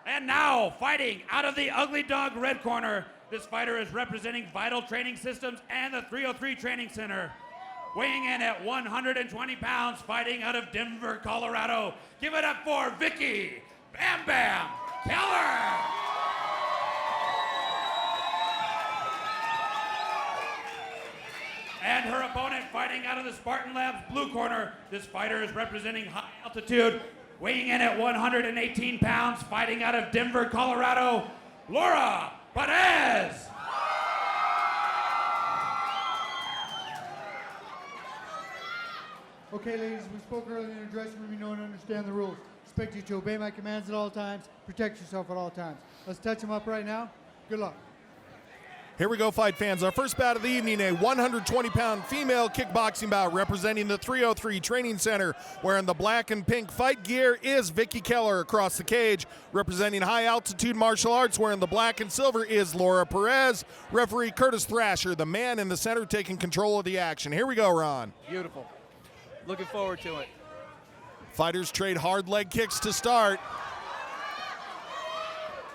And now, fighting out of the Ugly Dog red corner, this fighter is representing Vital Training Systems and the 303 Training Center. Weighing in at 120 pounds, fighting out of Denver, Colorado. Give it up for Vickie Bam Bam Keller. And her opponent fighting out of the Spartan Labs blue corner. This fighter is representing high altitude, weighing in at 118 pounds, fighting out of Denver, Colorado, Laura Perez. Okay, ladies, we spoke earlier in the dressing room. You know and understand the rules. Expect you to obey my commands at all times. Protect yourself at all times. Let's touch them up right now. Good luck. Here we go, fight fans. Our first bout of the evening, a 120-pound female kickboxing bout representing the 303 Training Center. Wearing the black and pink fight gear is Vickie Keller across the cage. Representing high-altitude martial arts, wearing the black and silver is Laura Perez. Referee Curtis Thrasher, the man in the center, taking control of the action. Here we go, Ron. Beautiful. Looking forward to it. Fighters trade hard leg kicks to start.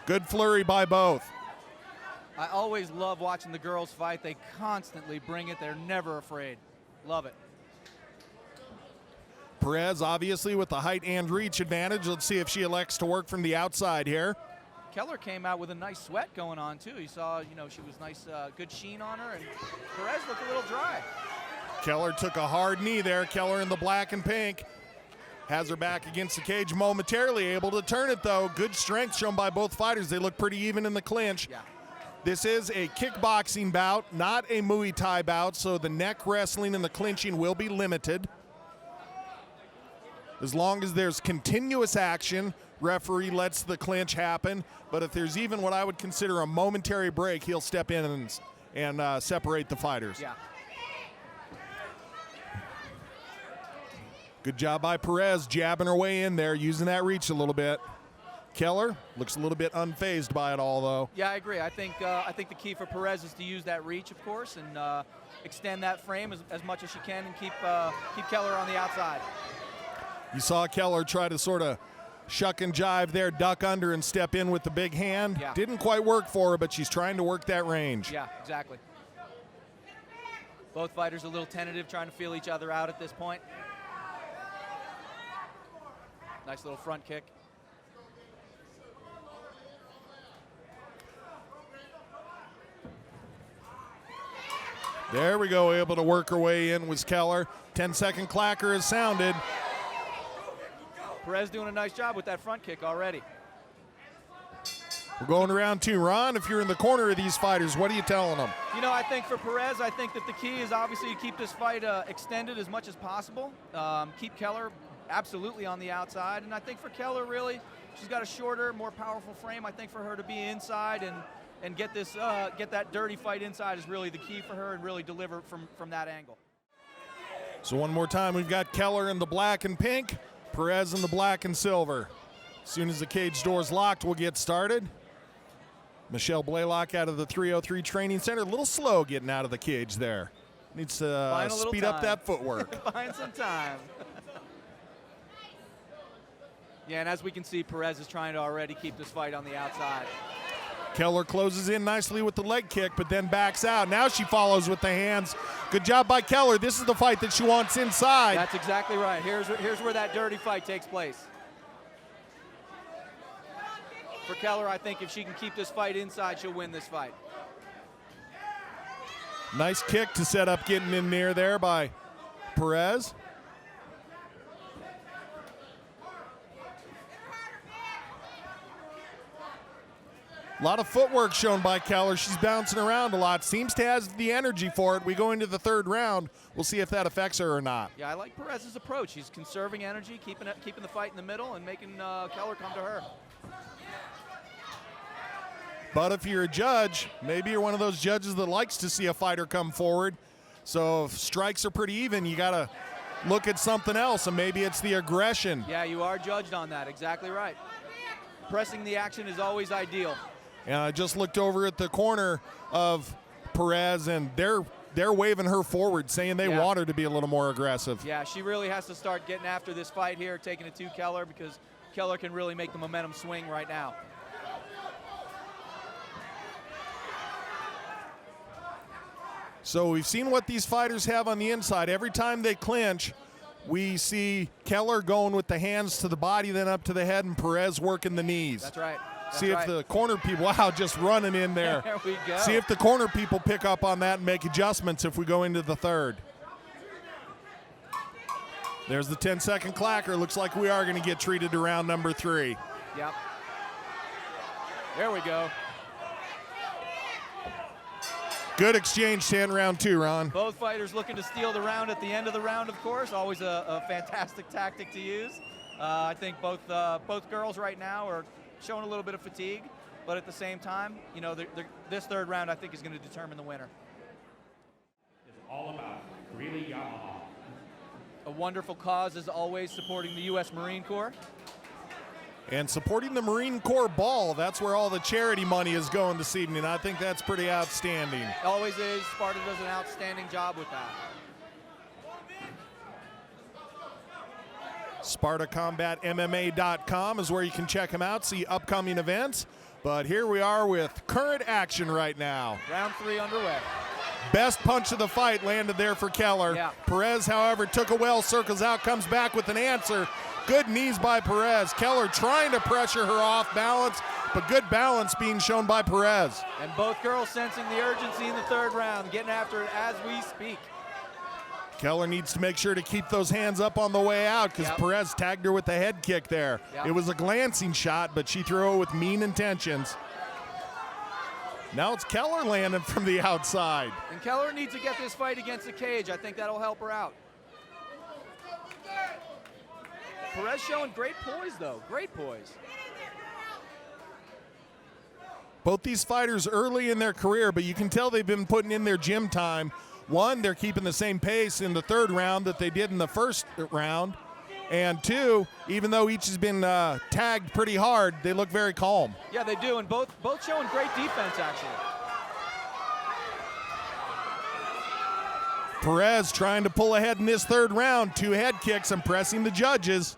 Good flurry by both. I always love watching the girls fight. They constantly bring it. They're never afraid. Love it. Perez obviously with the height and reach advantage. Let's see if she elects to work from the outside here. Keller came out with a nice sweat going on too. You saw, she was nice, good sheen on her, and Perez looked a little dry. Keller took a hard knee there. Keller in the black and pink. Has her back against the cage momentarily, able to turn it though. Good strength shown by both fighters. They look pretty even in the clinch. Yeah. This is a kickboxing bout, not a Muay Thai bout, so the neck wrestling and the clinching will be limited. As long as there's continuous action, referee lets the clinch happen. But if there's even what I would consider a momentary break, he'll step in and separate the fighters. Yeah. Good job by Perez, jabbing her way in there, using that reach a little bit. Keller looks a little bit unfazed by it all, though. Yeah, I agree. I think the key for Perez is to use that reach, of course, and extend that frame as much as she can, and keep Keller on the outside. You saw Keller try to sort of shuck and jive there, duck under and step in with the big hand. Yeah. Didn't quite work for her, but she's trying to work that range. Yeah, exactly. Both fighters a little tentative, trying to feel each other out at this point. Nice little front kick. There we go, able to work her way in was Keller. 10-second clacker has sounded. Perez doing a nice job with that front kick already. We're going to round two. Ron, if you're in the corner of these fighters, what are you telling them? I think for Perez, I think that the key is obviously to keep this fight extended as much as possible. Keep Keller absolutely on the outside. And I think for Keller, really, she's got a shorter, more powerful frame. I think for her to be inside and get that dirty fight inside is really the key for her, and really deliver from that angle. So one more time, we've got Keller in the black and pink, Perez in the black and silver. As soon as the cage door's locked, we'll get started. Michelle Blaylock out of the 303 Training Center. A little slow getting out of the cage there. Needs to speed up that footwork. Find some time. Yeah, and as we can see, Perez is trying to already keep this fight on the outside. Keller closes in nicely with the leg kick, but then backs out. Now she follows with the hands. Good job by Keller. This is the fight that she wants inside. That's exactly right. Here's where that dirty fight takes place. For Keller, I think if she can keep this fight inside, she'll win this fight. Nice kick to set up getting in near there by Perez. A lot of footwork shown by Keller. She's bouncing around a lot. Seems to have the energy for it. We go into the third round. We'll see if that affects her or not. Yeah, I like Perez's approach. He's conserving energy, keeping the fight in the middle, and making Keller come to her. But if you're a judge, maybe you're one of those judges that likes to see a fighter come forward. So if strikes are pretty even, you got to look at something else, and maybe it's the aggression. Yeah, you are judged on that. Exactly right. Pressing the action is always ideal. And I just looked over at the corner of Perez, and they're waving her forward, saying they want her to be a little more aggressive. Yeah, she really has to start getting after this fight here, taking it to Keller, because Keller can really make the momentum swing right now. So we've seen what these fighters have on the inside. Every time they clinch, we see Keller going with the hands to the body, then up to the head, and Perez working the knees. That's right. See if the corner people, wow, just running in there. There we go. See if the corner people pick up on that and make adjustments if we go into the third. There's the 10-second clacker. Looks like we are going to get treated to round number 3. Yep. There we go. Good exchange to end round 2, Ron. Both fighters looking to steal the round at the end of the round, of course. Always a fantastic tactic to use. I think both girls right now are showing a little bit of fatigue, but at the same time, you know, this third round I think is going to determine the winner. It's all about Greeley Yamaha. A wonderful cause, as always, supporting the U.S. Marine Corps. And supporting the Marine Corps ball, that's where all the charity money is going this evening. I think that's pretty outstanding. Always is. Sparta does an outstanding job with that. SpartaCombatMMA.com is where you can check them out, see upcoming events. But here we are with current action right now. Round 3 underway. Best punch of the fight landed there for Keller. Yeah. Perez, however, took a well, circles out, comes back with an answer. Good knees by Perez. Keller trying to pressure her off balance, but good balance being shown by Perez. And both girls sensing the urgency in the third round, getting after it as we speak. Keller needs to make sure to keep those hands up on the way out because Perez tagged her with the head kick there. Yep. It was a glancing shot, but she threw it with mean intentions. Now it's Keller landing from the outside. And Keller needs to get this fight against the cage. I think that'll help her out. Perez showing great poise, though. Great poise. Both these fighters early in their career, but you can tell they've been putting in their gym time. One, they're keeping the same pace in the third round that they did in the first round. And two, even though each has been tagged pretty hard, they look very calm. Yeah, they do, and both showing great defense, actually. Perez trying to pull ahead in this third round. 2 head kicks, impressing the judges.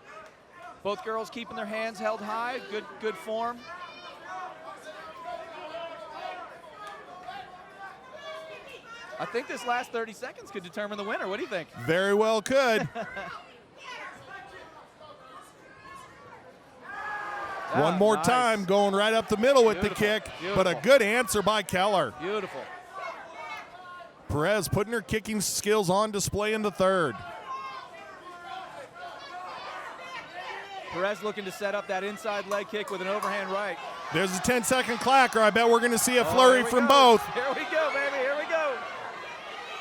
Both girls keeping their hands held high, good form. I think this last 30 seconds could determine the winner. What do you think? Very well could. One more time, going right up the middle with the kick, but a good answer by Keller. Beautiful. Perez putting her kicking skills on display in the third. Perez looking to set up that inside leg kick with an overhand right. There's a 10-second clacker. I bet we're going to see a flurry from both. Here we go, baby. Here we go.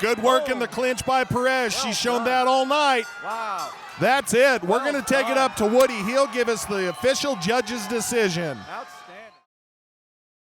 Good work in the clinch by Perez. She's shown that all night. Wow. That's it. We're going to take it up to Woody. He'll give us the official judge's decision.